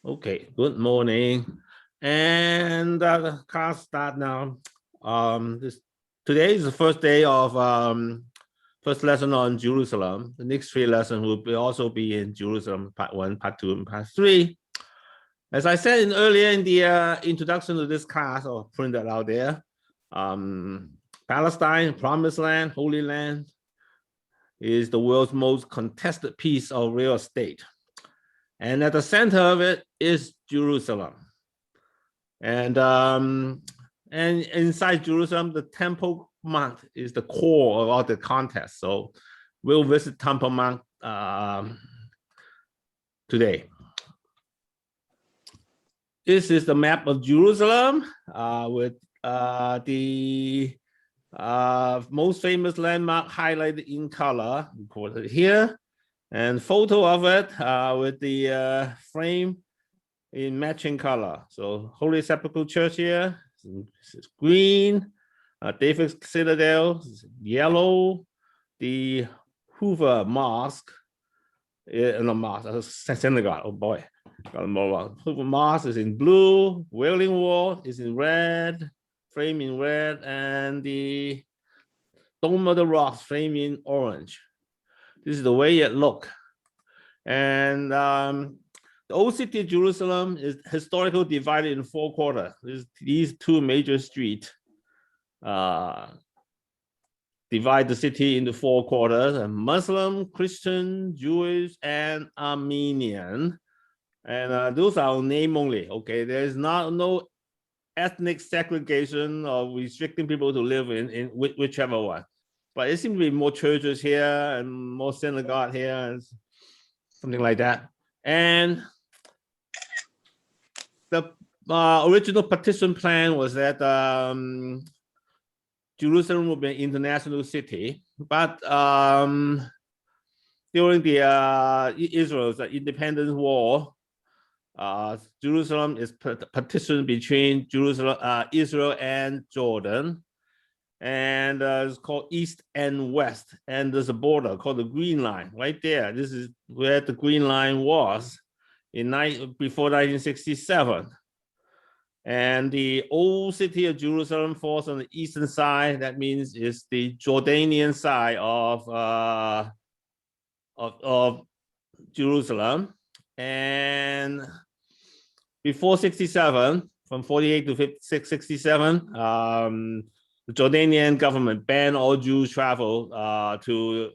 Okay, good morning. And the class start now. Today is the first day of first lesson on Jerusalem. The next three lessons will also be in Jerusalem, part 1, part 2, and part 3. As I said earlier in the introduction to this class, or printed out there, Palestine, Promised Land, Holy Land, is the world's most contested piece of real estate. And at the center of it is Jerusalem. And inside Jerusalem, the Temple Mount is the core of all the contest. So we'll visit Temple Mount today. This is the map of Jerusalem with the most famous landmark highlighted in color, recorded here, and photo of it with the frame in matching color. So Holy Sepulchre Church here is green, David's Citadel is yellow, the Hoover Mosque, no mosque, synagogue, oh boy, Hoover Mosque is in blue, Wailing Wall is in red, frame in red, and the Dome of the Rock frame in orange. This is the way it looks. And the old city of Jerusalem is historically divided in 4 quarters. These 2 major streets divide the city into 4 quarters: Muslim, Christian, Jewish, and Armenian. And those are name only. Okay, there's no ethnic segregation or restricting people to live in whichever one. But it seems to be more churches here and more synagogue here, and something like that. And the original partition plan was that Jerusalem would be an international city, but during the Israel's independence war, Jerusalem is partitioned between Israel and Jordan, and it's called East and West, and there's a border called the Green Line right there. This is where the Green Line was before 1967. And the old city of Jerusalem falls on the eastern side. That means it's the Jordanian side of Jerusalem. And before 67, from 48 to 67, the Jordanian government banned all Jews travel to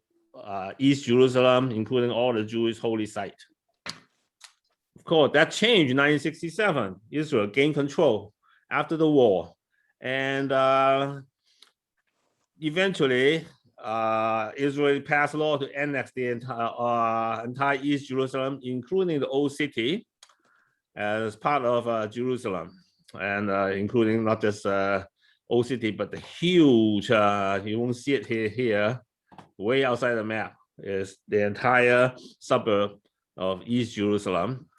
East Jerusalem, including all the Jewish holy sites. Of course, that changed in 1967. Israel gained control after the war. And eventually, Israel passed a law to annex the entire East Jerusalem, including the old city, as part of Jerusalem, and including not just old city, but the huge, you won't see it here, way outside the map, is the entire suburb of East Jerusalem.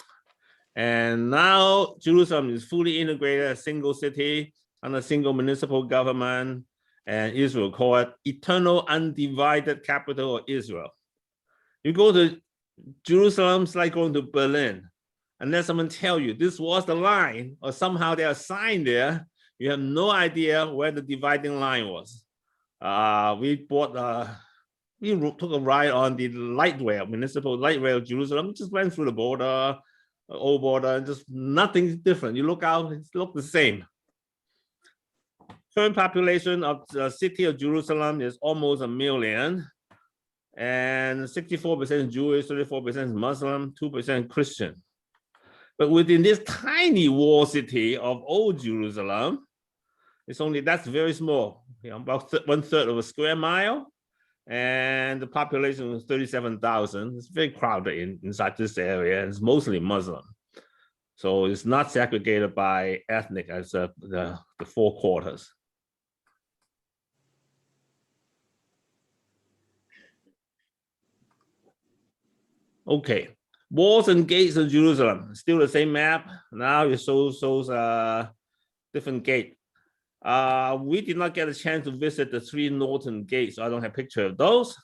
And now Jerusalem is fully integrated as a single city under a single municipal government, and Israel call it eternal undivided capital of Israel. You go to Jerusalem, it's like going to Berlin. Unless someone tell you this was the line, or somehow there are signs there, you have no idea where the dividing line was. We took a ride on the light rail, municipal light rail Jerusalem, just went through the border, old border, and just nothing different. You look out, it looks the same. Current population of the city of Jerusalem is almost 1 million, and 64% Jewish, 34% Muslim, 2% Christian. But within this tiny walled city of old Jerusalem, that's very small, about 1/3 of a square mile, and the population was 37,000. It's very crowded inside this area, and it's mostly Muslim. So it's not segregated by ethnic as the 4 quarters. Okay, walls and gates of Jerusalem, still the same map. Now it shows different gate. We did not get a chance to visit the 3 northern gates, so I don't have a picture of those.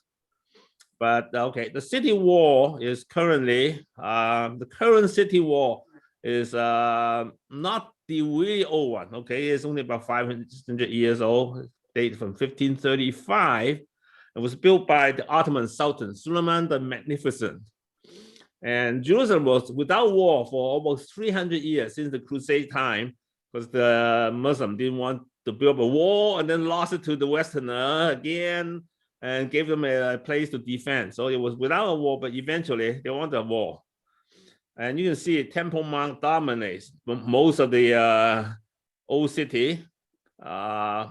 But okay, the city wall is currently, the current city wall is not the really old one. Okay, it's only about 500 years old, dated from 1535. It was built by the Ottoman Sultan Suleiman the Magnificent. And Jerusalem was without war for almost 300 years since the Crusade time, because the Muslim didn't want to build a wall and then lost it to the Westerner again and gave them a place to defend. So it was without a war, but eventually they wanted a war. And you can see Temple Mount dominates most of the old city. And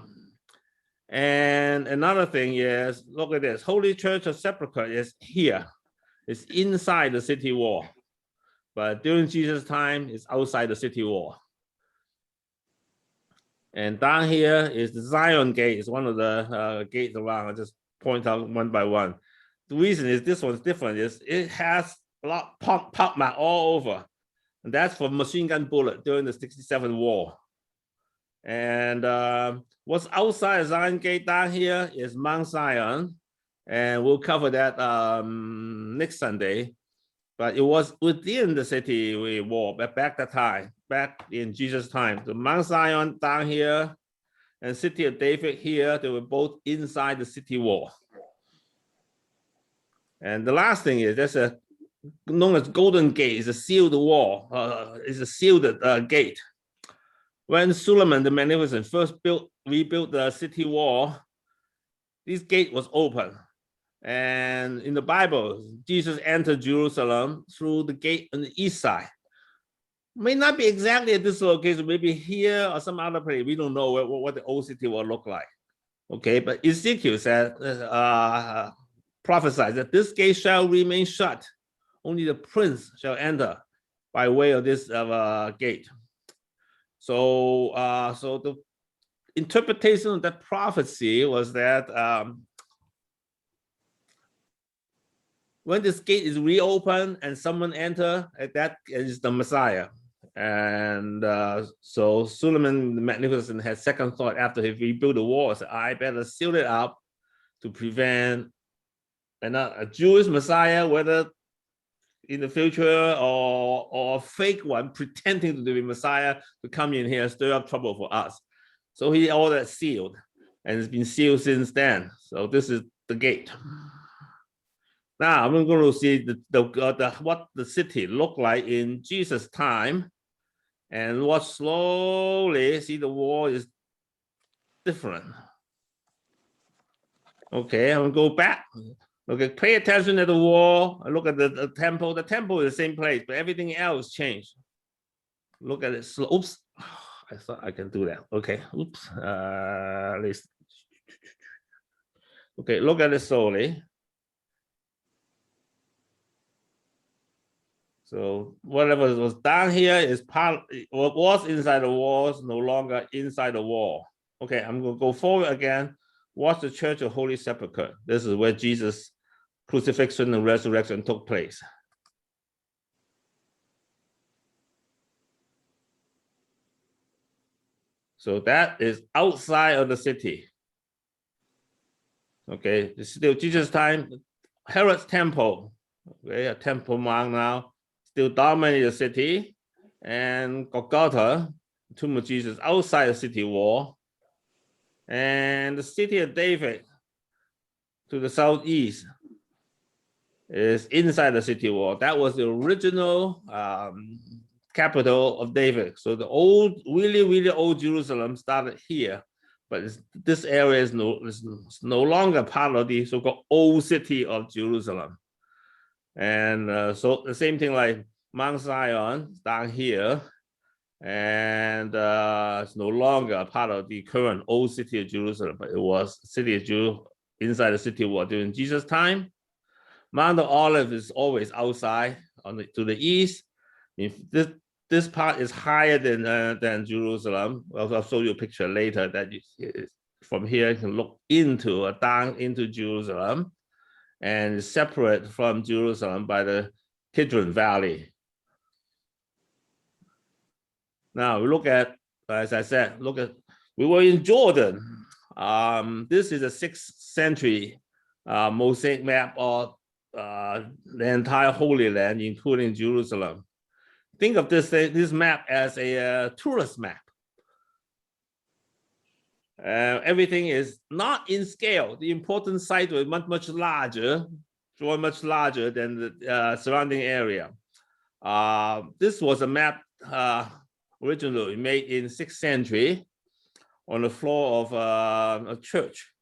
another thing is, look at this, Holy Church of Sepulchre is here. It's inside the city wall. But during Jesus' time, it's outside the city wall. And down here is the Zion Gate. It's one of the gates around. I'll just point out one by one. The reason is this one's different is it has a lot of pop mark all over. And that's for machine gun bullet during the 67 war. And what's outside Zion Gate down here is Mount Zion. And we'll cover that next Sunday. But it was within the city wall back that time, back in Jesus' time. The Mount Zion down here and City of David here, they were both inside the city wall. And the last thing is there's a known as Golden Gate, is a sealed wall, is a sealed gate. When Suleiman the Magnificent first rebuilt the city wall, this gate was open. And in the Bible, Jesus entered Jerusalem through the gate on the east side. May not be exactly at this location, maybe here or some other place. We don't know what the old city will look like. Okay, but Ezekiel said, prophesied that this gate shall remain shut. Only the prince shall enter by way of this gate. So, so the interpretation of that prophecy was that when this gate is reopened and someone enter, that is the Messiah. And so Suleiman the Magnificent had second thought after he rebuilt the wall. Said, I better seal it up to prevent a Jewish Messiah, whether in the future or a fake one pretending to be Messiah, to come in here and stir up trouble for us. So he ordered sealed, and it's been sealed since then. So this is the gate. Now I'm going to see what the city looked like in Jesus' time, and watch slowly. See, the wall is different. Okay, I'm going to go back. Okay, pay attention to the wall. Look at the temple. The temple is the same place, but everything else changed. Look at it. Oops, I thought I can do that. Okay, oops. Okay, look at it slowly. So whatever was down here is part. What was inside the walls no longer inside the wall. Okay, I'm going to go forward again. Watch the Church of Holy Sepulchre. This is where Jesus' crucifixion and resurrection took place. So that is outside of the city. Okay, it's still Jesus' time. Herod's temple, okay, a temple mount now, still dominating the city. And Golgotha, tomb of Jesus, outside the city wall. And the city of David to the southeast is inside the city wall. That was the original capital of David. So the old, really old Jerusalem started here, but this area is no longer part of the so-called old city of Jerusalem. And so the same thing like Mount Zion down here, and it's no longer a part of the current old city of Jerusalem, but it was city of Jew inside the city wall during Jesus' time. Mount of Olives is always outside to the east. If this part is higher than Jerusalem. I'll show you a picture later that from here you can look down into Jerusalem, and is separate from Jerusalem by the Kidron Valley. Now we look at, as I said, we were in Jordan. This is a 6th century mosaic map of the entire Holy Land, including Jerusalem. think of this map as a tourist map. Everything is not in scale. The important site was much larger, drawn much larger than the surrounding area. This was a map originally made in 6th century on the floor of a church.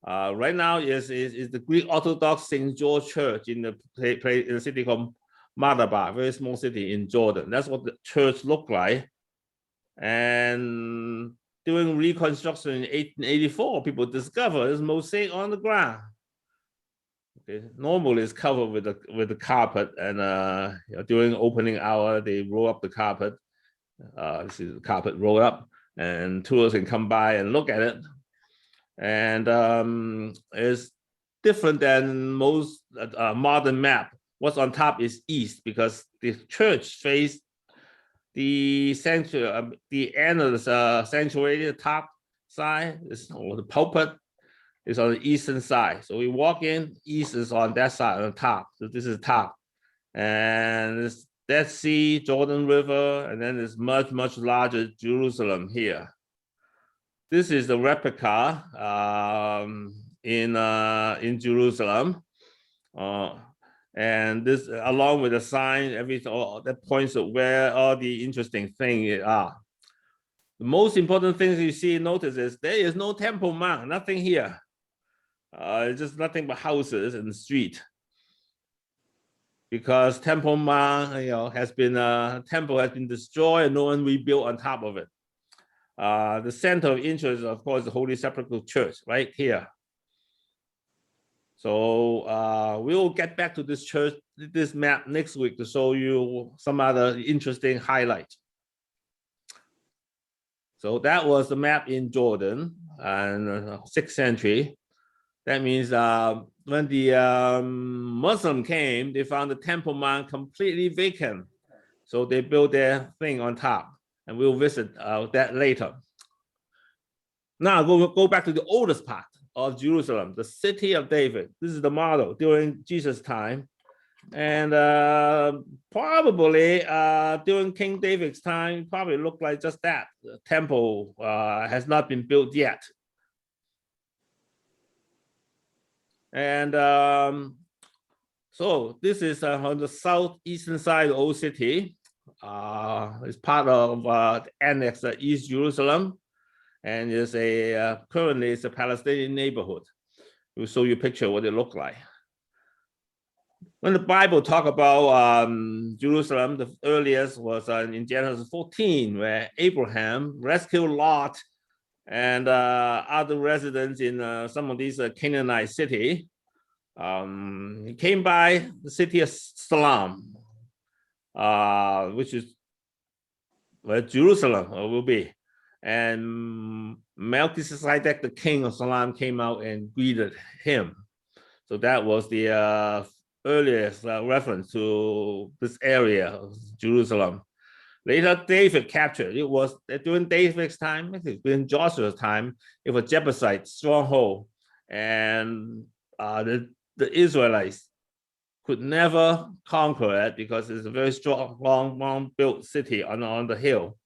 Right now is the Greek Orthodox St. George Church in the city called Madaba, very small city in Jordan. That's what the church looked like. And during reconstruction in 1884, people discovered this mosaic on the ground. Okay. Normally it's covered with the carpet, and during opening hour they roll up the carpet. This is the carpet roll up, and tourists can come by and look at it. And it's different than most modern map. What's on top is east, because the church faced the sanctuary, the end of the sanctuary, the top side, or the pulpit is on the eastern side. So we walk in, east is on that side, on the top. So this is top. And it's Dead Sea, Jordan River, and then it's much larger Jerusalem here. This is the replica in Jerusalem. And this, along with the sign, everything that points to where all the interesting things are. The most important things you see, notice is there is no Temple Mount, nothing here. It's just nothing but houses in the street. Because Temple Mount, temple has been destroyed and no one rebuilt on top of it. The center of interest, of course, the Holy Sepulchre Church, right here. So we'll get back to this church, this map next week to show you some other interesting highlights. So that was the map in Jordan and 6th century. That means when the Muslim came, they found the Temple Mount completely vacant. So they built their thing on top, and we'll visit that later. Now go back to the oldest part of Jerusalem, the city of David. This is the model during Jesus' time. And probably during King David's time, probably looked like just that. The temple has not been built yet. And so this is on the southeastern side of the old city. It's part of the annex of East Jerusalem, and is currently it's a Palestinian neighborhood. We'll show you a picture of what it looked like. When the Bible talk about Jerusalem, the earliest was in Genesis 14, where Abraham rescued Lot and other residents in some of these Canaanite city. He came by the city of Salam, which is where Jerusalem will be. And Melchizedek, the king of Salam, came out and greeted him. So that was the earliest reference to this area of Jerusalem. Later, David captured. It was during David's time, during Joshua's time, it was Jebusite stronghold, and the Israelites could never conquer it because it's a very strong, long built city on the hill.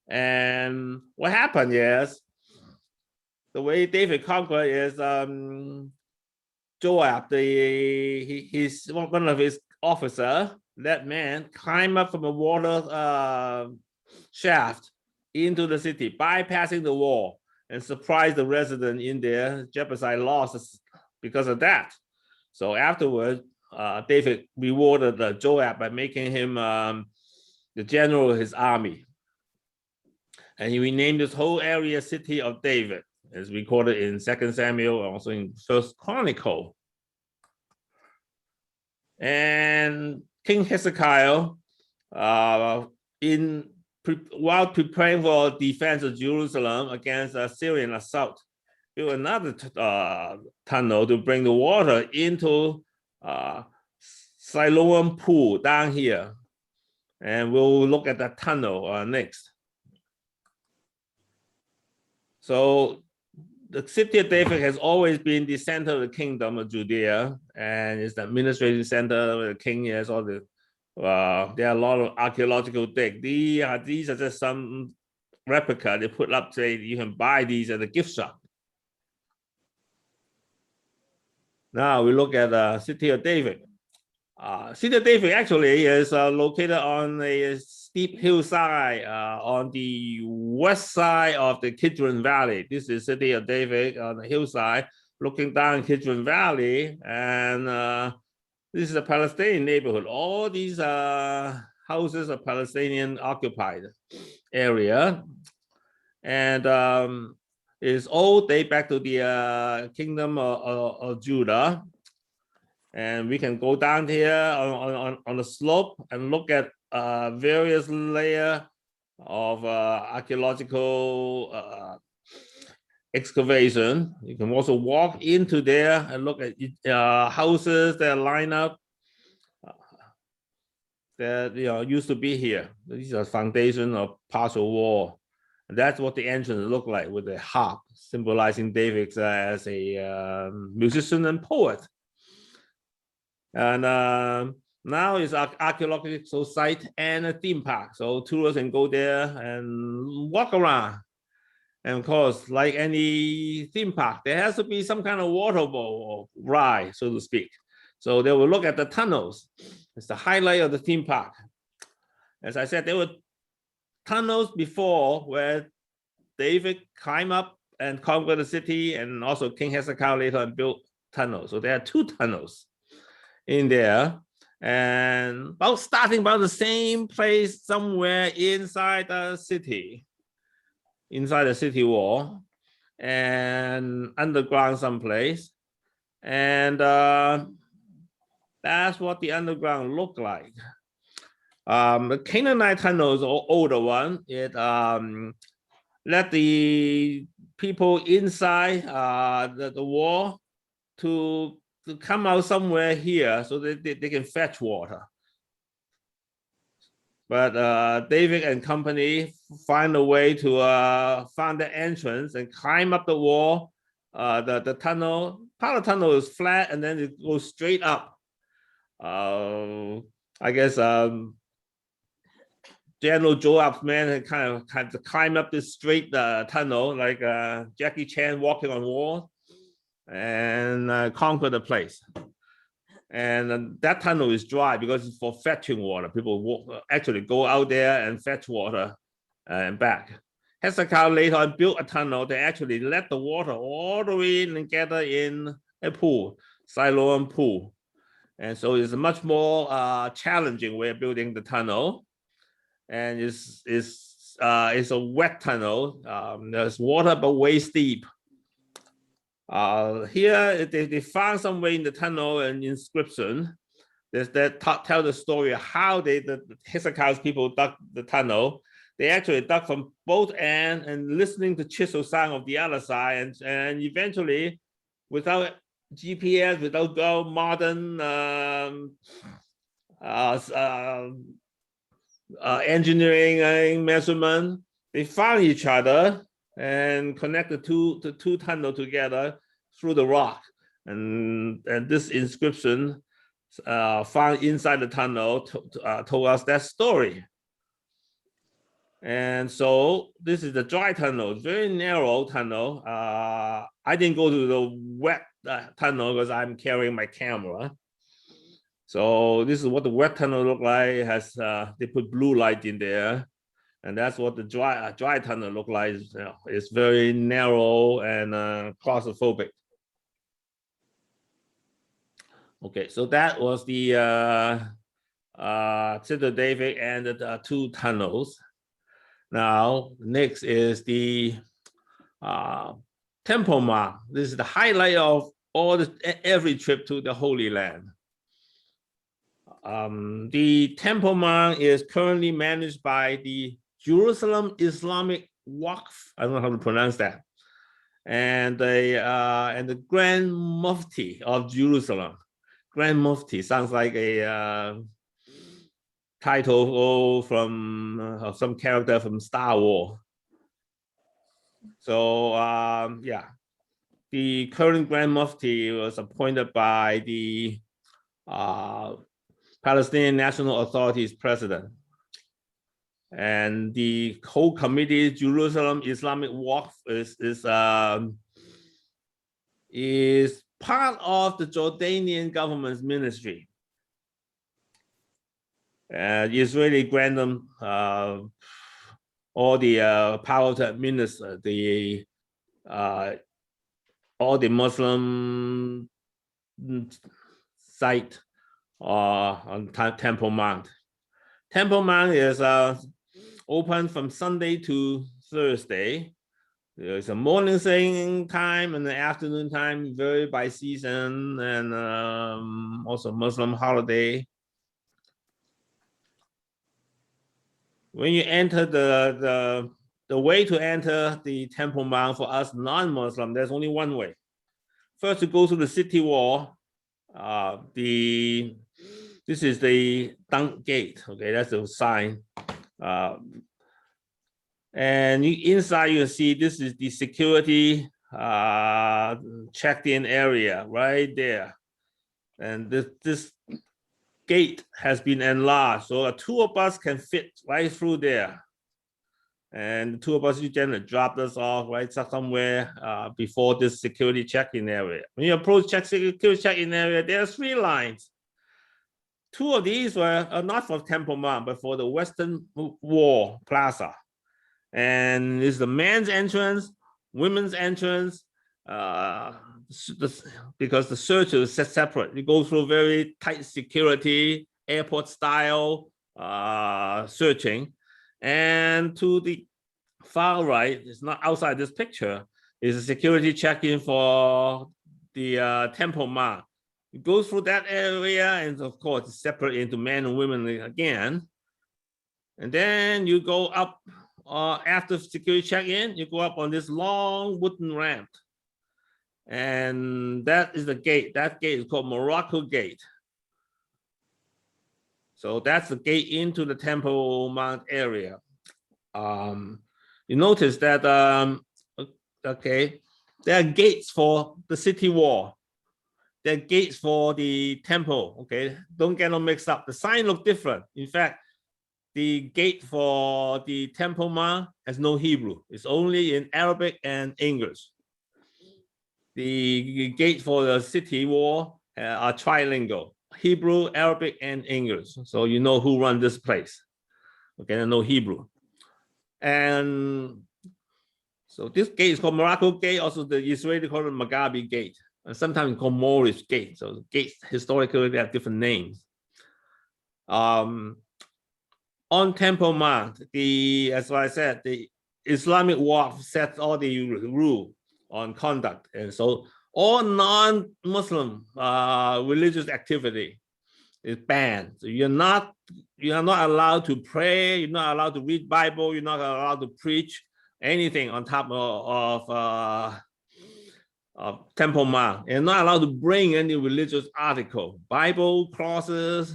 And what happened is, the way David conquered is Joab, one of his officers, that man climbed up from a water shaft into the city, bypassing the wall, and surprised the resident in there. Jebusite lost because of that. So afterwards, David rewarded Joab by making him the general of his army. And he renamed this whole area City of David, as recorded in 2 Samuel, also in 1 Chronicle. And King Hezekiah, while preparing for defense of Jerusalem against Syrian assault, built another tunnel to bring the water into Siloam Pool down here. And we'll look at that tunnel next. So the city of David has always been the center of the kingdom of Judea, and it's the administrative center where the king has all the There are a lot of archaeological digs. These are just some replica they put up. Say you can buy these at the gift shop. Now we look at the city of David. City of David actually is located on a steep hillside on the west side of the Kidron Valley. This is City of David on the hillside, looking down Kidron Valley, and this is a Palestinian neighborhood. All these houses are Palestinian occupied area, and it's all date back to the kingdom of Judah. And we can go down here on the slope and look at various layers of archaeological excavation. You can also walk into there and look at houses that line up that used to be here. These are foundation of partial wall. And that's what the entrance looked like, with a harp symbolizing David as a musician and poet. And now it's an archaeological site and a theme park. So tourists can go there and walk around. And of course, like any theme park, there has to be some kind of waterfall or ride, so to speak. So they will look at the tunnels. It's the highlight of the theme park. As I said, there were tunnels before where David climbed up and conquered the city, and also King Hezekiah later on built tunnels. So there are 2 tunnels in there, and starting about the same place somewhere inside the city wall, and underground someplace. And that's what the underground looked like. The Canaanite tunnel is an older one. It let the people inside the wall to come out somewhere here so that they can fetch water. But David and company find a way to find the entrance and climb up the wall. The tunnel, part of the tunnel is flat, and then it goes straight up. I guess General Joab's men had kind of climb up this straight tunnel, like Jackie Chan walking on walls, and conquer the place. And that tunnel is dry because it's for fetching water. People actually go out there and fetch water and back. Hezekiah later on built a tunnel that actually let the water all the way in and gather in a pool, Siloam pool. And so it's a much more challenging way of building the tunnel. And it's a wet tunnel. There's water, but way steep. Here they found somewhere in the tunnel an inscription that tell the story of how the Hezekiah's people dug the tunnel. They actually dug from both ends and listening to chisel sound of the other side, and eventually, without GPS, without modern engineering measurement, they found each other and connect the two tunnels together through the rock. And this inscription found inside the tunnel told us that story. And so this is the dry tunnel, very narrow tunnel. I didn't go to the wet tunnel because I'm carrying my camera. So this is what the wet tunnel look like. It has they put blue light in there. And that's what the dry tunnel look like. It's very narrow and claustrophobic. Okay, so that was the City of David and the 2 tunnels. Now, next is the Temple Mount. This is the highlight of every trip to the Holy Land. The Temple Mount is currently managed by the Jerusalem Islamic Waqf, I don't know how to pronounce that, and the Grand Mufti of Jerusalem. Grand Mufti sounds like a title from some character from Star Wars. So yeah, the current Grand Mufti was appointed by the Palestinian National Authority's president. And the whole committee, Jerusalem Islamic Waqf, is part of the Jordanian government's ministry. Israeli grant them all the power to administer all the Muslim site on Temple Mount. Temple Mount is open from Sunday to Thursday. There's a morning singing time and the afternoon time, vary by season, and also Muslim holiday. When you enter the way to enter the Temple Mount for us non-Muslim, there's only one way. First, to go to the city wall. This is the Dunk Gate. Okay, that's the sign. And inside you see this is the security checked-in area right there. And this gate has been enlarged, so a tour bus can fit right through there. And the tour bus usually dropped us off right somewhere before this security check-in area. When you approach security check-in area, there are 3 lines. 2 of these were not for Temple Mount, but for the Western Wall Plaza. And it's the men's entrance, women's entrance, because the search is set separate. You go through very tight security, airport style searching. And to the far right, it's not outside this picture, is a security check-in for the Temple Mount. You go through that area, and of course, it's separate into men and women again. And then you go up, after security check-in, you go up on this long wooden ramp. And that is the gate. That gate is called Morocco Gate. So that's the gate into the Temple Mount area. You notice that, okay, there are gates for the city wall. There are gates for the temple, okay? Don't get them mixed up. The sign looks different. In fact, the gate for the Temple Mount has no Hebrew. It's only in Arabic and English. The gate for the city wall are trilingual, Hebrew, Arabic, and English. So you know who runs this place. Okay, no Hebrew. And so this gate is called Morocco Gate. Also, the Israeli call it Magabi Gate. And sometimes called Moorish Gate. So the gates historically they have different names. On Temple Mount, as I said, the Islamic Waqf sets all the rule on conduct, and so all non-Muslim religious activity is banned. So you are not allowed to pray. You're not allowed to read Bible. You're not allowed to preach anything on top of Temple Mount. You're not allowed to bring any religious article, Bible, crosses,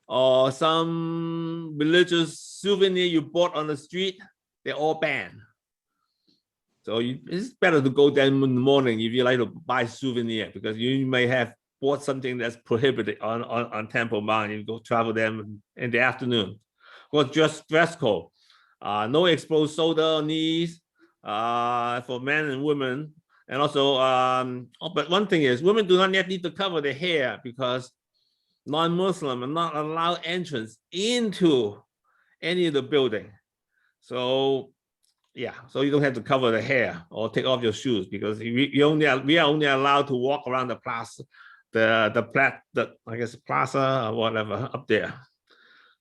or some religious souvenir you bought on the street. They're all banned. So it's better to go there in the morning if you like to buy souvenir, because you may have bought something that's prohibited on Temple Mount. You go travel them in the afternoon. Well, just dress code. No exposed shoulder or knees for men and women. And also, but one thing is, women do not yet need to cover their hair because non-Muslim are not allowed entrance into any of the building. So yeah, so you don't have to cover the hair or take off your shoes, because we are only allowed to walk around the plaza, I guess plaza or whatever up there.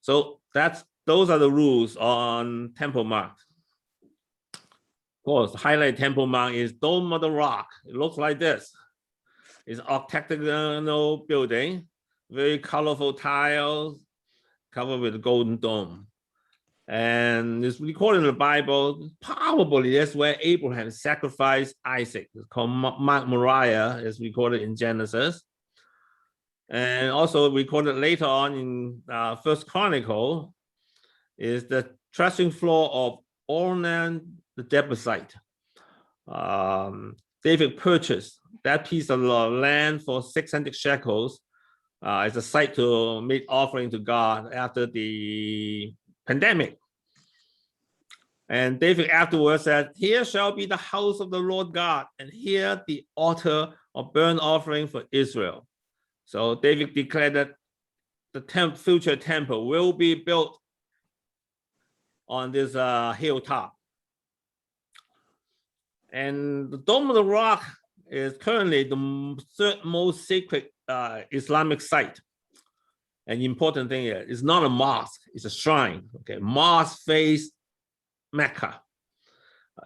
So those are the rules on Temple Mount. Of course, the highlight Temple Mount is Dome of the Rock. It looks like this. It's an octagonal building, very colorful tiles, covered with a golden dome. And it's recorded in the Bible. Probably that's where Abraham sacrificed Isaac. It's called Mount Moriah. It's recorded in Genesis, and also recorded later on in First Chronicle is the threshing floor of Ornan the Jebusite. David purchased that piece of land for 600 shekels It's a site to make offering to God after the pandemic. And David afterwards said, "Here shall be the house of the Lord God, and here the altar of burnt offering for Israel." So David declared that the future temple will be built on this hilltop. And the Dome of the Rock is currently the third most sacred Islamic site. And the important thing is, it's not a mosque, it's a shrine. Okay, mosque face Mecca.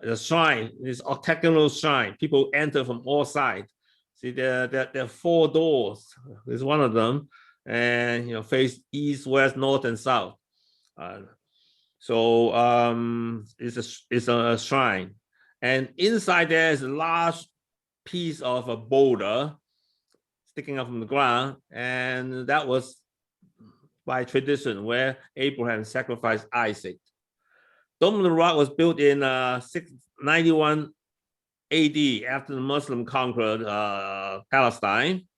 The shrine is octagonal shrine. People enter from all sides. See, there are 4 doors. There's one of them, and face east, west, north, and south. So it's a shrine, and inside there is a large piece of a boulder sticking up from the ground, and that was by tradition where Abraham sacrificed Isaac. Dome of the Rock was built in 691 AD after the Muslim conquered Palestine,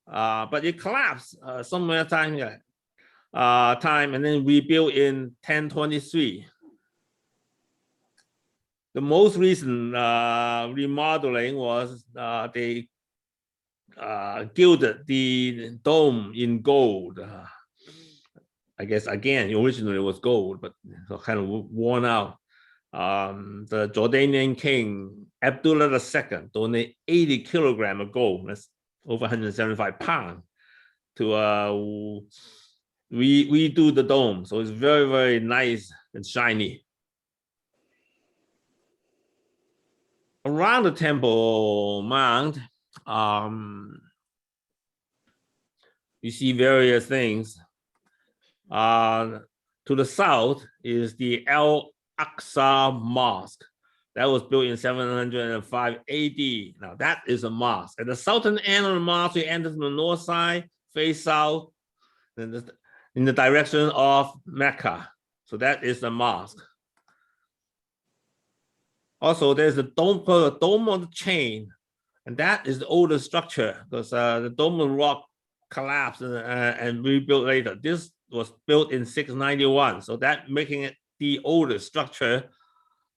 but it collapsed somewhere time and then rebuilt in 1023. The most recent remodeling was they gilded the dome in gold. I guess again, originally it was gold, but kind of worn out. The Jordanian king Abdullah II donated 80 kilograms of gold, that's over 175 pounds, to redo the dome. So it's very, very nice and shiny. Around the Temple Mount, you see various things. To the south is the al-aqsa Mosque. That was built in 705 AD. Now that is a mosque. At the southern end of the mosque, you enter from the north side, face south, in the direction of Mecca. So that is the mosque. Also, there's the dome called the Dome of the Chain, and that is the oldest structure because the Dome of the Rock collapsed and rebuilt later. This was built in 691, so that making it the oldest structure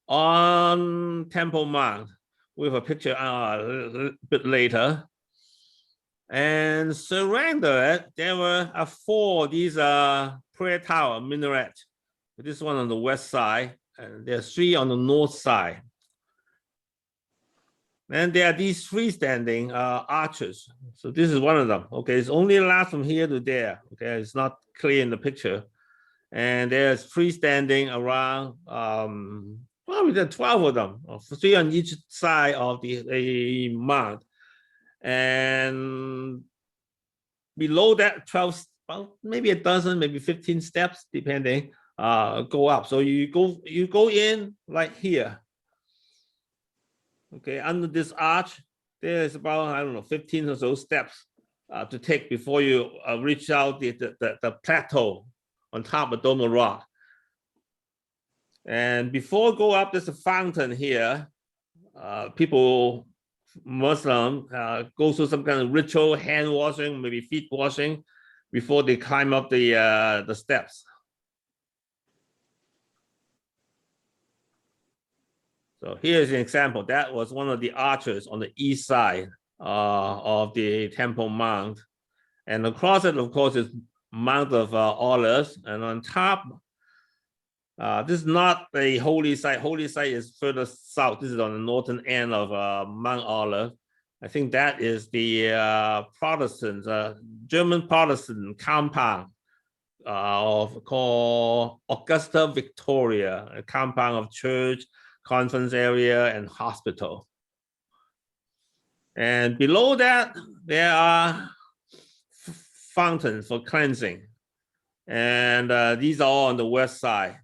on Temple Mount. We have a picture a bit later. And surrounded it, there were 4 these prayer tower minaret. This one on the west side, and there's 3 on the north side. And there are these freestanding arches. So this is one of them. Okay, it's only lasts from here to there. Okay, it's not clear in the picture. And there's freestanding around, probably there are 12 of them, 3 on each side of the mount. And below that, 12, well, maybe a dozen, maybe 15 steps, depending, go up. So you go in like here. Okay, under this arch, there's about, I don't know, 15 or so steps to take before you reach out the plateau on top of Dome of the Rock. And before go up, there's a fountain here. People, Muslim, go through some kind of ritual, hand washing, maybe feet washing, before they climb up the steps. So here's an example. That was one of the arches on the east side of the Temple Mount. And across it, of course, is Mount of Olives. And on top, this is not a holy site. Holy site is further south. This is on the northern end of Mount Olive. I think that is the Protestant, German Protestant compound called Augusta Victoria, a compound of church, conference area, and hospital. And below that, there are fountains for cleansing. And these are all on the west side.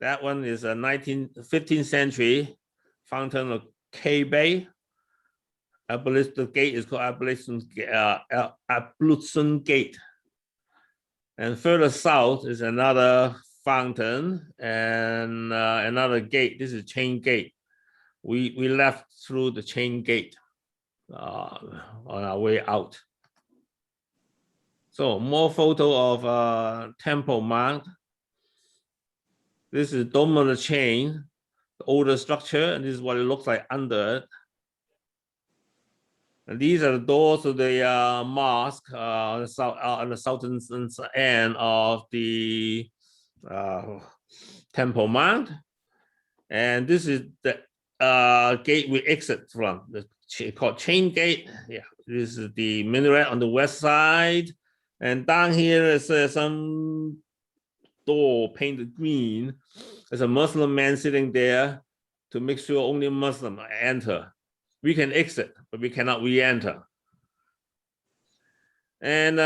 That one is a 15th century fountain of K-Bay. The gate is called Ablution Gate. And further south is another fountain and another gate. This is Chain Gate. We left through the Chain Gate on our way out. So more photo of Temple Mount. This is Dome of the Chain, the older structure, and this is what it looks like under it. And these are the doors of the mosque on the southern end of the Temple Mount. And this is the gate we exit from, called Chain Gate. Yeah, this is the minaret on the west side. And down here is some door painted green. There's a Muslim man sitting there to make sure only Muslim enter. We can exit, but we cannot re-enter. And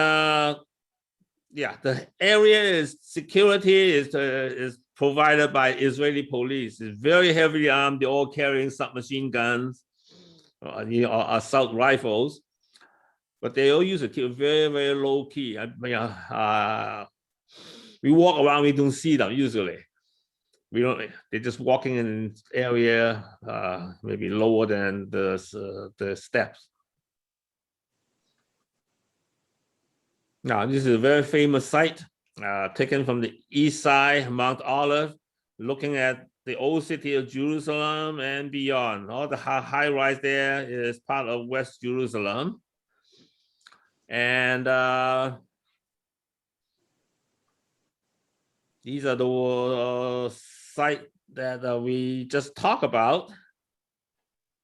yeah, the area is security is provided by Israeli police. It's very heavily armed. They're all carrying submachine guns, assault rifles, but they all use a very, very low key. We walk around, we don't see them usually. We don't. They're just walking in an area maybe lower than the steps. Now, this is a very famous site taken from the east side, Mount Olive, looking at the old city of Jerusalem and beyond. All the high rise there is part of West Jerusalem. And these are the sites that we just talked about.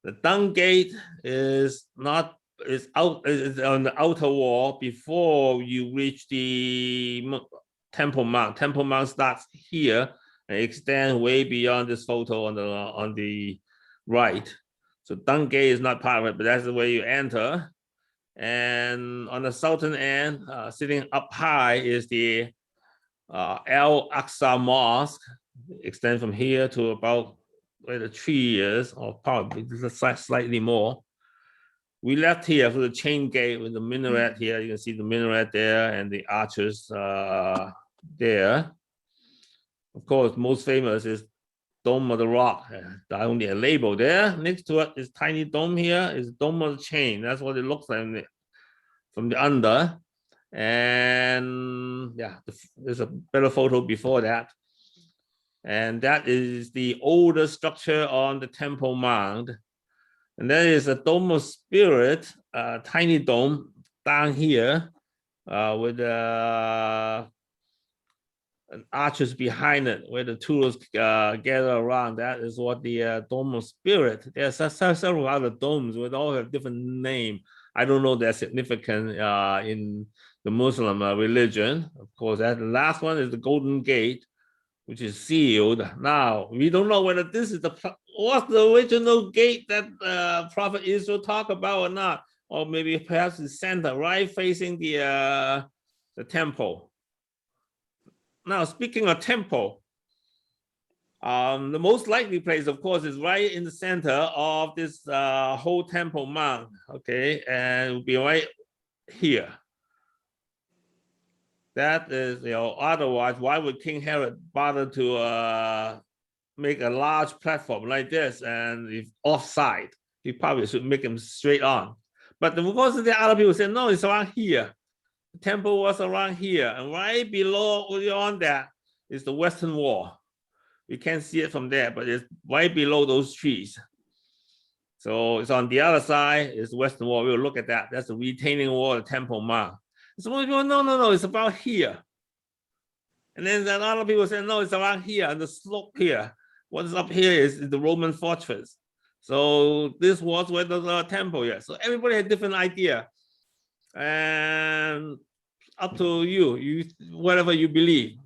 The Dung Gate is on the outer wall before you reach the Temple Mount. Temple Mount starts here and extends way beyond this photo on the right. So Dung Gate is not part of it, but that's the way you enter. And on the southern end, sitting up high, is the al-aqsa Mosque. Extend from here to about where the tree is, or probably slightly more. We left here for the Chain Gate with the minaret here. You can see the minaret there and the arches there. Of course, most famous is Dome of the Rock. Only a label there. Next to it is tiny dome here, is Dome of the Chain. That's what it looks like from the under. And yeah, there's a better photo before that. And that is the oldest structure on the Temple Mount. And that is a Dome of Spirit, tiny dome down here with arches behind it where the tourists gather around. That is what the Dome of Spirit. There's several other domes with all have different names. I don't know their significance in the Muslim religion. Of course, that the last one is the Golden Gate, which is sealed. Now, we don't know whether this is what's the original gate that Prophet Israel talked about or not, or maybe perhaps the center, right facing the temple. Now, speaking of temple, the most likely place, of course, is right in the center of this whole Temple Mount, okay, and it will be right here. That is, otherwise, why would King Herod bother to make a large platform like this and if offside? He probably should make him straight on. But of course, the other people say, no, it's around here. The temple was around here, and right below, beyond that, is the Western Wall. You can't see it from there, but it's right below those trees. So it's on the other side, is the Western Wall. We'll look at that. That's the retaining wall of the Temple Mount. So no, it's about here. And then a lot of people say, no, it's around here, on the slope here. What's up here is the Roman fortress. So this was where the temple is. So everybody has a different idea. And up to you, whatever you believe.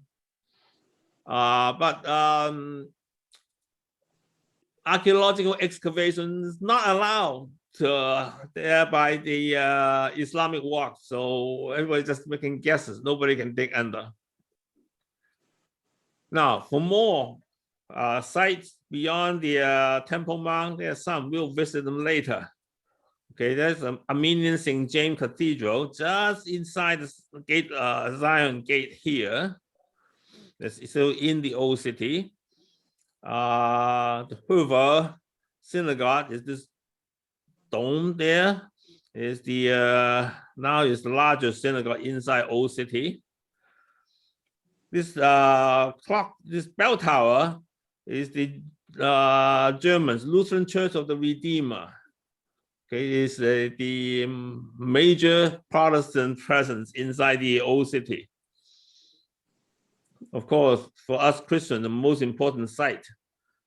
But archaeological excavation is not allowed there by the Islamic Waqf. So everybody's just making guesses. Nobody can dig under. Now, for more sites beyond the Temple Mount, there are some. We'll visit them later. Okay, there's an Armenian St. James Cathedral just inside the gate, Zion Gate here. That's still in the old city. The Hoover Synagogue is this dome there. is the now is the largest synagogue inside Old City. This this bell tower is the Germans Lutheran Church of the Redeemer. Okay, is the major Protestant presence inside the Old City. Of course, for us Christians, the most important site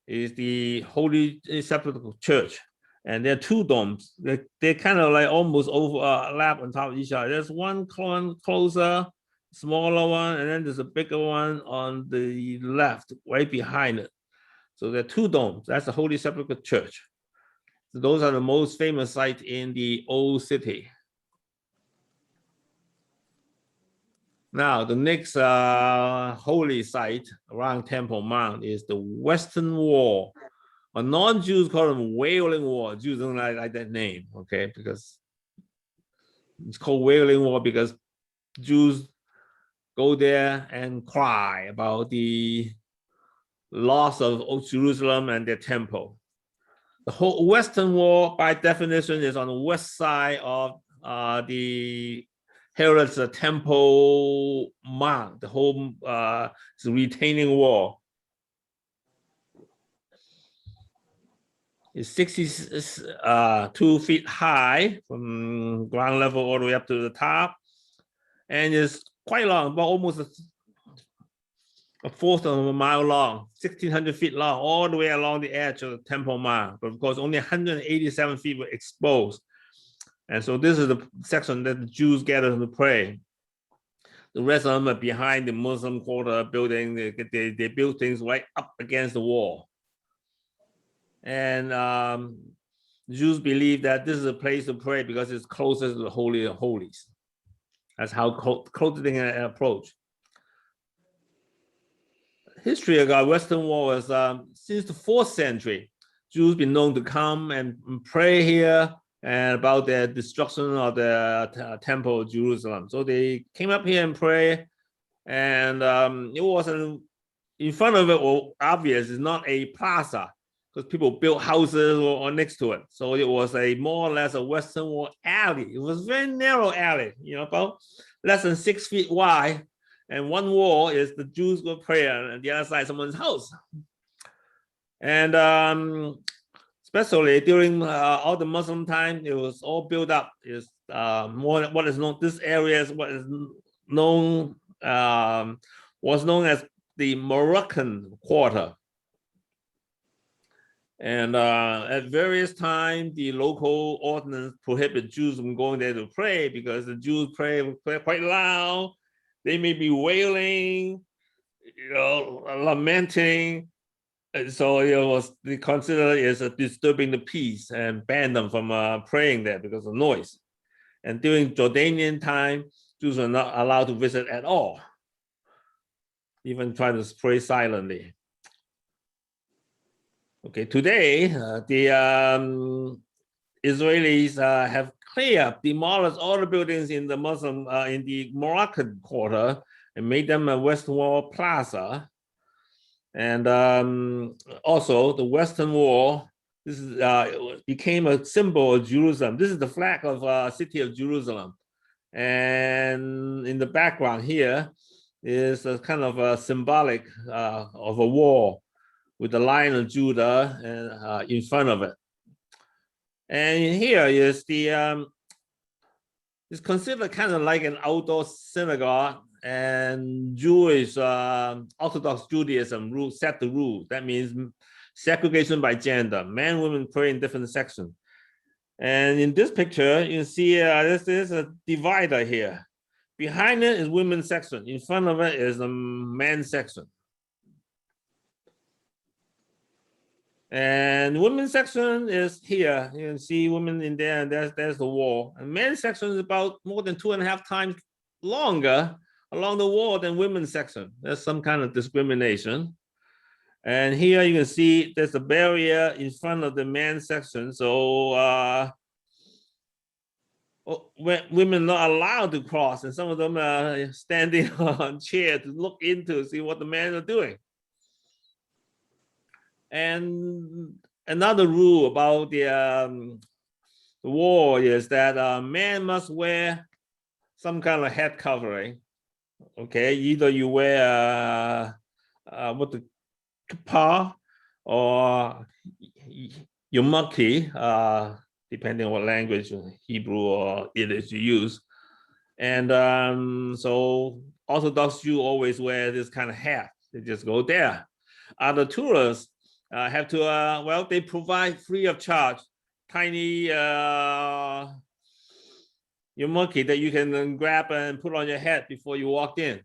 is the Holy Sepulchre Church. And there are two domes. They're kind of like almost overlap on top of each other. There's one closer, smaller one, and then there's a bigger one on the left, right behind it. So there are two domes. That's the Holy Sepulchre Church. So those are the most famous sites in the Old City. Now, the next holy site around Temple Mount is the Western Wall. A non-Jews call them Wailing Wall. Jews don't like that name, okay? Because it's called Wailing Wall because Jews go there and cry about the loss of Jerusalem and their temple. The whole Western Wall, by definition, is on the west side of the Herod's Temple Mount. The whole is a retaining wall. It's 62 feet high from ground level all the way up to the top. And it's quite long, about almost a fourth of a mile long, 1,600 feet long, all the way along the edge of the Temple Mount. But of course, only 187 feet were exposed. And so this is the section that the Jews gather to pray. The rest of them are behind the Muslim quarter building. They build things right up against the wall. And Jews believe that this is a place to pray because it's closest to the Holy of Holies. That's how close they can approach. History of our Western Wall is since the 4th century, Jews been known to come and pray here and about the destruction of the temple of Jerusalem. So they came up here and pray, and it wasn't in front of it. Well, obvious, it's not a plaza because people built houses or next to it. So it was a more or less a Western Wall alley. It was a very narrow alley, about less than 6 feet wide. And one wall is the Jews go pray, and the other side someone's house. And especially during all the Muslim time, it was all built up. Is more what is known. This area is what is known was known as the Moroccan Quarter. And at various times, the local ordinance prohibit Jews from going there to pray because the Jews pray quite loud. They may be wailing, lamenting. And so it was considered as disturbing the peace and banned them from praying there because of noise. And during Jordanian time, Jews were not allowed to visit at all, even trying to pray silently. Okay, today the Israelis have demolished all the buildings in the Muslim in the Moroccan Quarter and made them a Western Wall plaza. And also the Western Wall, this is became a symbol of Jerusalem. This is the flag of city of Jerusalem. And in the background here is a kind of a symbolic of a wall with the Lion of Judah and in front of it. And here is the, it's considered kind of like an outdoor synagogue, and Jewish Orthodox Judaism set the rule. That means segregation by gender. Men, women pray in different sections. And in this picture, you see there's a divider here. Behind it is women's section. In front of it is the men's section. And women's section is here. You can see women in there, and there's the wall. And men's section is about more than 2.5 times longer along the wall than women's section. There's some kind of discrimination. And here you can see there's a barrier in front of the men's section. So women are not allowed to cross, and some of them are standing on chairs to look into, see what the men are doing. And another rule about the The wall is that a man must wear some kind of head covering. Okay, either you wear what the kippah or yomaki, depending on what language, Hebrew or Yiddish you use. And so Orthodox Jews always wear this kind of hat. They just go there. Other tourists have to, well, they provide free of charge tiny yomaki that you can grab and put on your head before you walk in.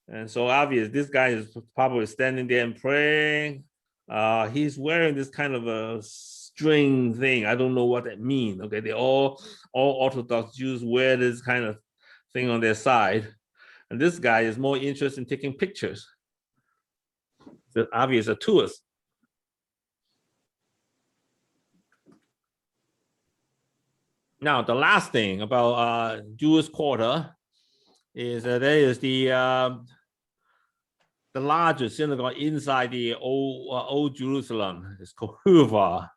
And so obvious, this guy is probably standing there and praying. He's wearing this kind of a string thing. I don't know what that means. Okay, they all Orthodox Jews wear this kind of thing on their side. And this guy is more interested in taking pictures. So obvious, a tourist. Now, the last thing about Jewish quarter is there is the largest synagogue inside the old Jerusalem. It's called Huva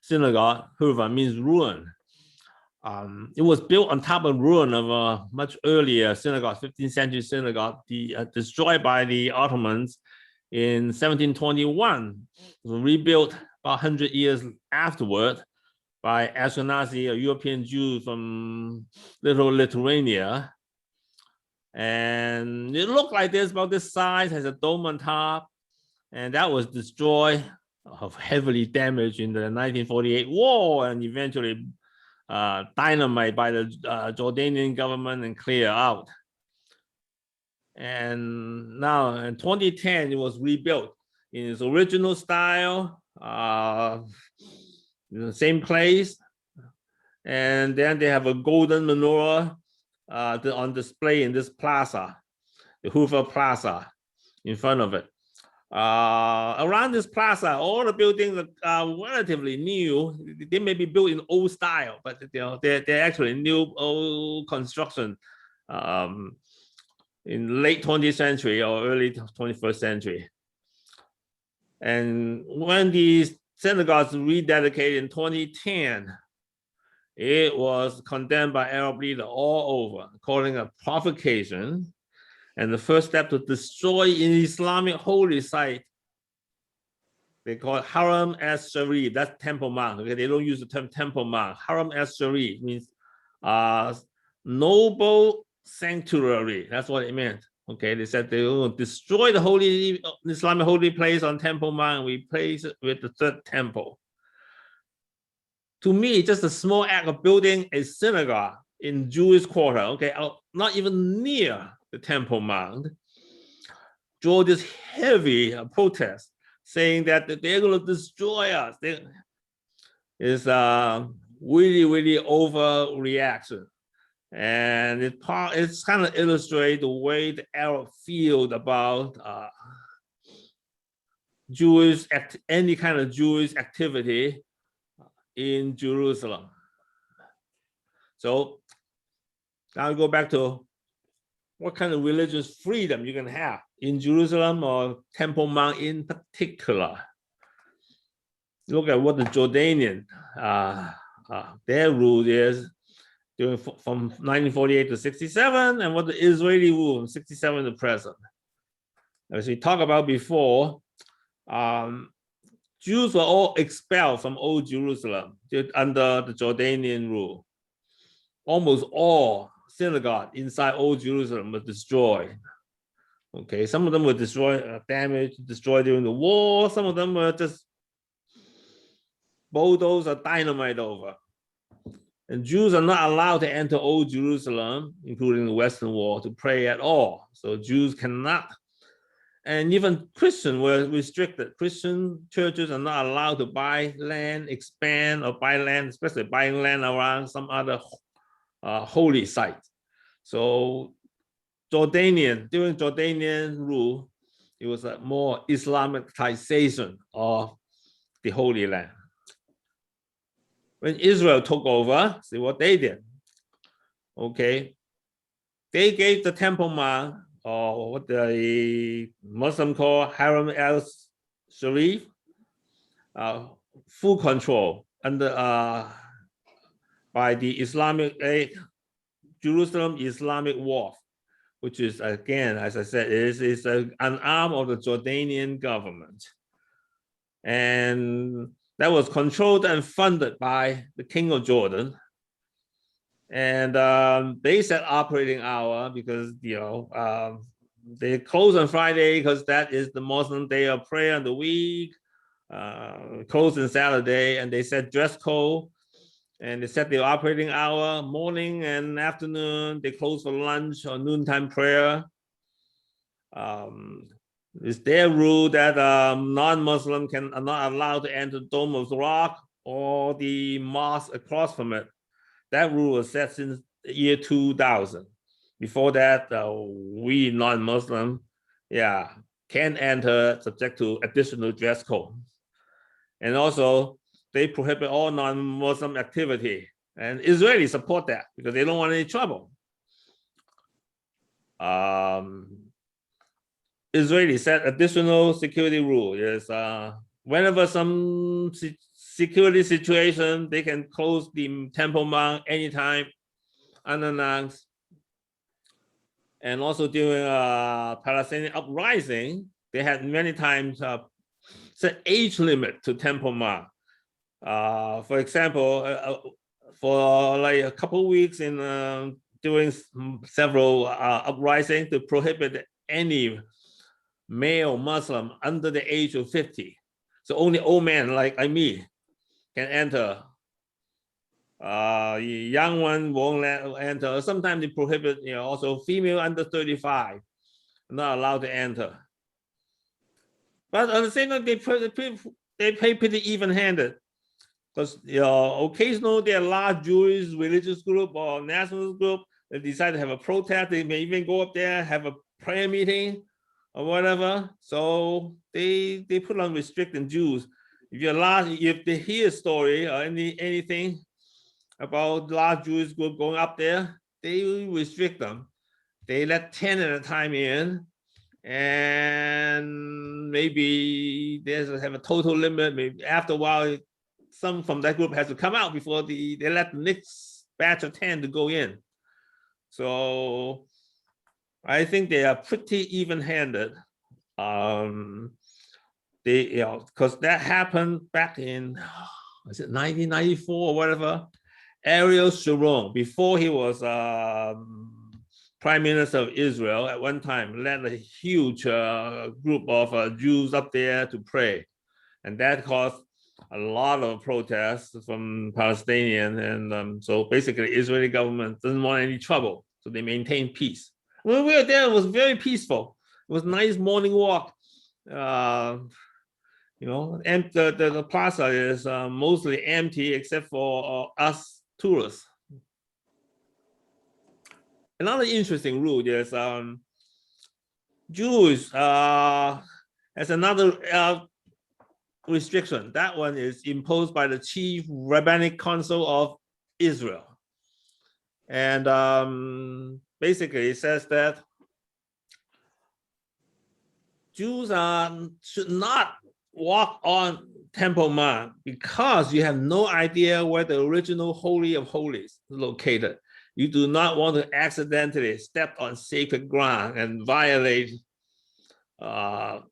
synagogue. Huva means ruin. It was built on top of ruin of a much earlier synagogue, 15th century synagogue, destroyed by the Ottomans in 1721. It was rebuilt about 100 years afterward by Ashkenazi, a European Jew from Little Lithuania. And it looked like this, about this size, has a dome on top. And that was destroyed, heavily damaged in the 1948 war, and eventually dynamite by the Jordanian government and clear out. And now in 2010, it was rebuilt in its original style, in the same place. And then they have a golden menorah on display in this plaza, the Hoover Plaza, in front of it. Around this plaza, all the buildings are relatively new. They may be built in old style, but they're actually new old construction in late 20th century or early 21st century. And when these synagogues rededicated in 2010, it was condemned by Arab leaders all over, calling it a provocation. And the first step to destroy an Islamic holy site, they call it Haram as-Sharif. That's Temple Mount. Okay, they don't use the term Temple Mount. Haram as-Sharif means noble sanctuary. That's what it meant. Okay, they said they will destroy the holy Islamic holy place on Temple Mount. We replace it with the third temple. To me, just a small act of building a synagogue in Jewish quarter, okay, not even near the Temple Mount, draw this heavy protest saying that they're going to destroy us. It's really, really overreaction. And it's kind of illustrate the way the Arab feel about any kind of Jewish activity in Jerusalem. So now we go back to what kind of religious freedom you can have in Jerusalem or Temple Mount in particular. Look at what the Jordanian, their rule is from 1948 to 67, and what the Israeli rule from 67 to present. As we talked about before, Jews were all expelled from Old Jerusalem under the Jordanian rule. Almost all synagogues inside Old Jerusalem were destroyed. Okay, some of them were destroyed, damaged, destroyed during the war. Some of them were just bulldozed or dynamite over. And Jews are not allowed to enter Old Jerusalem, including the Western Wall, to pray at all. So Jews cannot. And even Christians were restricted. Christian churches are not allowed to buy land, expand, or buy land, especially buying land around some other holy site. So during Jordanian rule, it was a more Islamicization of the Holy Land. When Israel took over, see what they did. Okay, they gave the Temple Mount, or what the Muslim call Haram al-Sharif, full control under by the Jerusalem Islamic Wharf, which is, again, as I said, is an arm of the Jordanian government. And that was controlled and funded by the King of Jordan. And they set operating hour because, they close on Friday because that is the Muslim day of prayer in the week, close on Saturday, and they set dress code, and they set the operating hour, morning and afternoon. They close for lunch or noontime prayer. It's their rule that non-Muslim are not allowed to enter Dome of the Rock or the mosque across from it. That rule was set since the year 2000. Before that, we non-Muslim, can enter subject to additional dress code. And also, they prohibit all non-Muslim activity. And Israelis support that because they don't want any trouble. Israelis set additional security rule is whenever some security situation, they can close the Temple Mount anytime, unannounced. And also during Palestinian uprising, they had many times set age limit to Temple Mount. For example, for like a couple of weeks in during several uprisings to prohibit any male Muslim under the age of 50. So only old men like me can enter. Young one won't let enter. Sometimes they prohibit, also female under 35, not allowed to enter. But at the same time, they pay pretty even-handed. Because occasionally there are large Jewish religious group or nationalist group that decide to have a protest. They may even go up there, have a prayer meeting or whatever. So they put on restricting Jews. If they hear a story or anything about large Jewish group going up there, they restrict them. They let 10 at a time in, and maybe they have a total limit. Maybe after a while, some from that group has to come out before they let the next batch of 10 to go in. So I think they are pretty even-handed. Because that happened back in, was it 1994 or whatever? Ariel Sharon, before he was Prime Minister of Israel, at one time led a huge group of Jews up there to pray. And that caused a lot of protests from Palestinians. And so basically, Israeli government doesn't want any trouble. So they maintain peace. When we were there, it was very peaceful. It was a nice morning walk. And the plaza is mostly empty except for us tourists. Another interesting rule is Jews has another restriction. That one is imposed by the Chief Rabbinic Council of Israel. And basically it says that Jews should not walk on Temple Mount because you have no idea where the original Holy of Holies is located. You do not want to accidentally step on sacred ground and violate the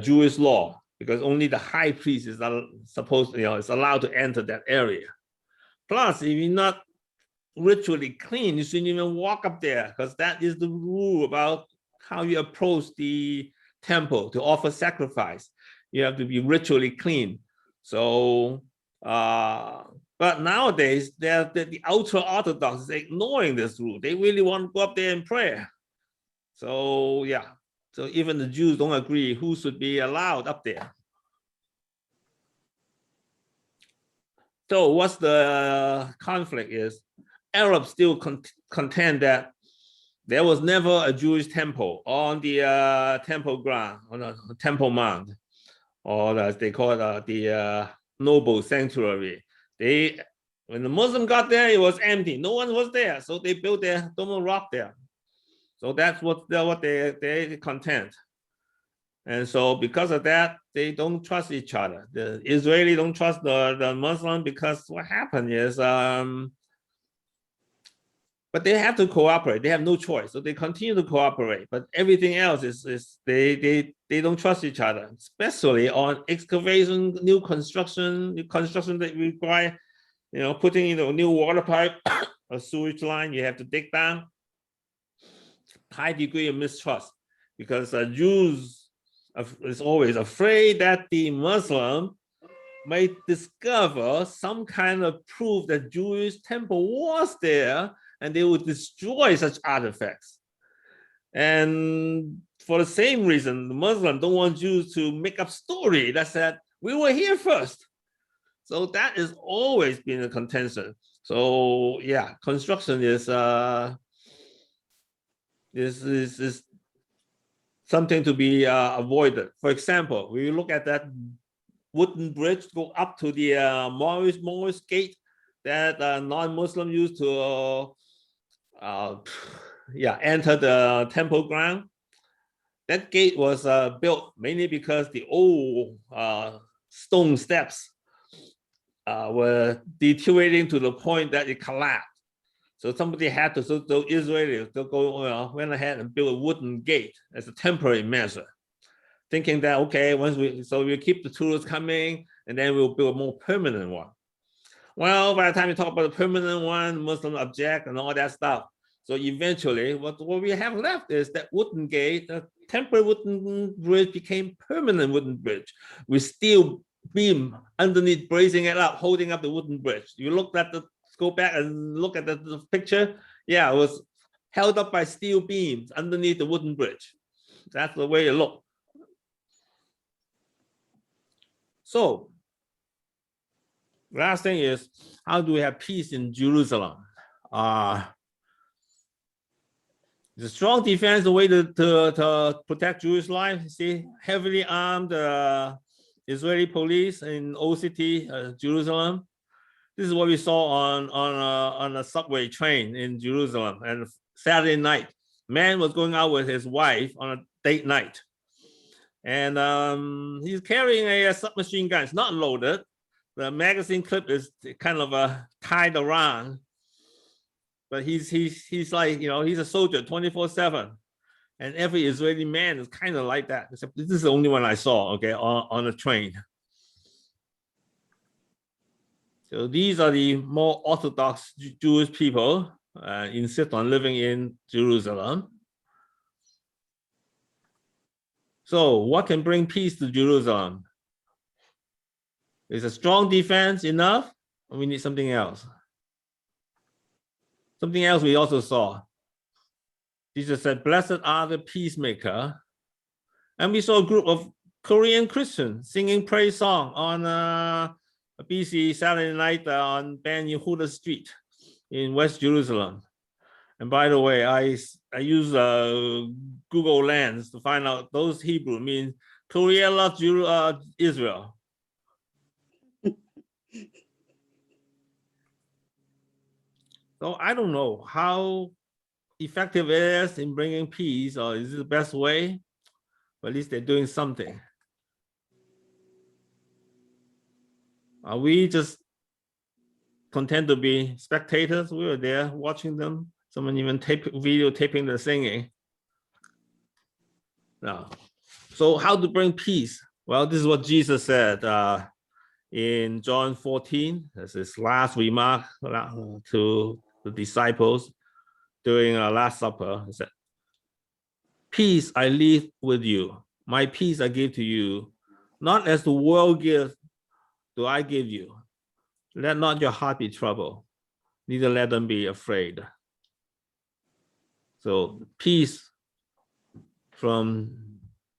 Jewish law, because only the high priest is is allowed to enter that area. Plus, if you're not ritually clean, you shouldn't even walk up there, because that is the rule about how you approach the temple to offer sacrifice. You have to be ritually clean. So, but nowadays, the ultra-Orthodox is ignoring this rule. They really want to go up there and pray. So, so even the Jews don't agree who should be allowed up there. So what's the conflict is, Arabs still contend that there was never a Jewish temple on the temple ground, on the Temple Mount, or as they call it, the noble sanctuary. When the Muslim got there, it was empty. No one was there, so they built their Dome of Rock there. So that's what they contend. And so because of that, they don't trust each other. The Israeli don't trust the Muslim because what happened is, but they have to cooperate. They have no choice. So they continue to cooperate. But everything else is they don't trust each other, especially on excavation, new construction that require, putting in a new water pipe, a sewage line, you have to dig down. High degree of mistrust because Jews is always afraid that the Muslim may discover some kind of proof that Jewish temple was there, and they would destroy such artifacts. And for the same reason, the Muslims don't want Jews to make up story that said, we were here first. So that has always been a contention. So yeah, construction is something to be avoided. For example, we look at that wooden bridge go up to the Morris gate that non-Muslim used to enter the temple ground. That gate was built mainly because the old stone steps were deteriorating to the point that it collapsed. So somebody had to, so the Israelis went ahead and built a wooden gate as a temporary measure, thinking that, okay, we'll keep the tourists coming and then we'll build a more permanent one. Well, by the time you talk about the permanent one, Muslims object and all that stuff. So eventually what we have left is that wooden gate, the temporary wooden bridge became permanent wooden bridge with steel beam underneath, bracing it up, holding up the wooden bridge. You go back and look at the picture. Yeah, it was held up by steel beams underneath the wooden bridge. That's the way it looked. So, last thing is, how do we have peace in Jerusalem? The strong defense, the way to protect Jewish life. See, heavily armed Israeli police in Old City, Jerusalem. This is what we saw on a subway train in Jerusalem. And Saturday night, man was going out with his wife on a date night. And he's carrying a submachine gun. It's not loaded. The magazine clip is kind of tied around. But he's like, he's a soldier 24/7. And every Israeli man is kind of like that. Except this is the only one I saw, okay, on a train. So these are the more Orthodox Jewish people insist on living in Jerusalem. So what can bring peace to Jerusalem? Is a strong defense enough, or we need something else? Something else we also saw. Jesus said, blessed are the peacemaker. And we saw a group of Korean Christians singing praise song on a busy Saturday night on Ben Yehuda Street in West Jerusalem. And by the way, I use Google Lens to find out those Hebrew mean Korea loves Israel. So I don't know how effective it is in bringing peace, or is it the best way? But at least they're doing something. Are we just content to be spectators? We were there watching them. Someone even videotaping the singing. No. So how to bring peace? Well, this is what Jesus said in John 14. That's his last remark to the disciples during our Last Supper. He said, peace I leave with you. My peace I give to you. Not as the world gives, do I give you. Let not your heart be troubled, neither let them be afraid. So peace from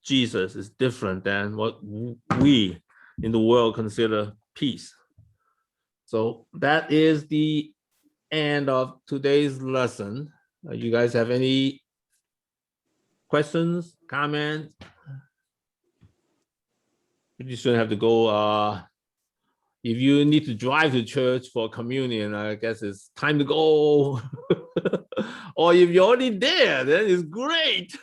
Jesus is different than what we in the world consider peace. So that is the end of today's lesson. You guys have any questions, comments? You shouldn't have to go. If you need to drive to church for communion, I guess it's time to go. Or if you're already there, then it's great.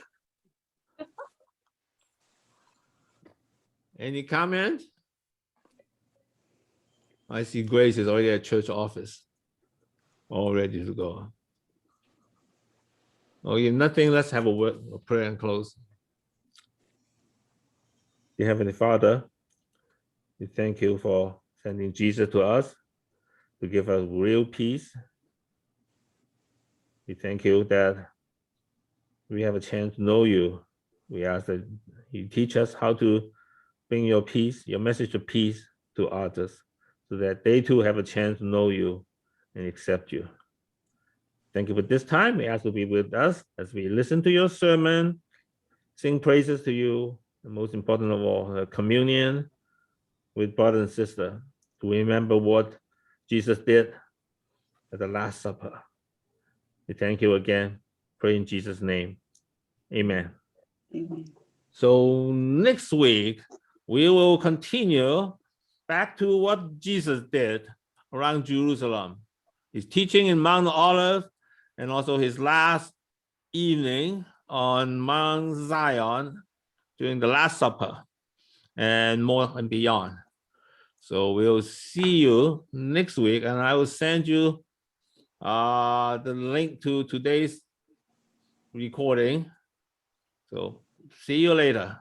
Any comment? I see Grace is already at church office, all ready to go. Oh, if nothing, let's have a word of prayer and close. Dear Heavenly Father, we thank you for sending Jesus to us to give us real peace. We thank you that we have a chance to know you. We ask that you teach us how to bring your peace, your message of peace to others, so that they too have a chance to know you and accept you. Thank you for this time. We ask you to be with us as we listen to your sermon, sing praises to you, and most important of all, communion with brother and sister to remember what Jesus did at the Last Supper. We thank you again. Pray in Jesus' name. Amen. Amen. So next week, we will continue back to what Jesus did around Jerusalem. His teaching in Mount Olive and also his last evening on Mount Zion during the Last Supper and more and beyond. So we'll see you next week, and I will send you the link to today's recording. So see you later.